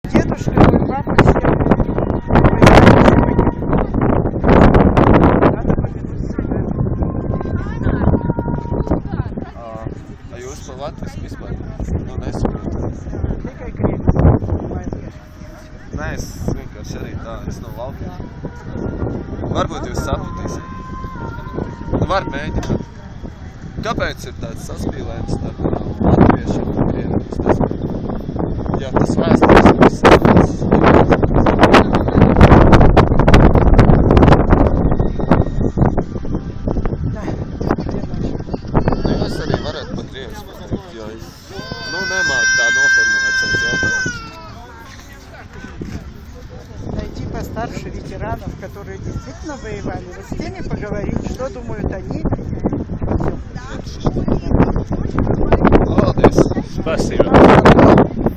Дедушка, мой папа, все воевали Надо повернуться сюда. Jūs par Latvijas vispār? Nu, nesaprotu. Tikai krievi. Nē, es vienkārši arī tā, es no laukiem. Varbūt jūs sapratīsiet. Nu, var mēģināt. Kāpēc ir tāds saspīlējums starp latviešiem un krieviem? Es nesaprotu. Jā, tas vēsturiski viss. Jūs arī varat pa krievis pateikt, jo es nemāku tā noformulēt savus jautājumus. Найти постарше ветеранов, которые действительно воевали, вот с теми поговорить, что думают они. Paldies! Спасибо.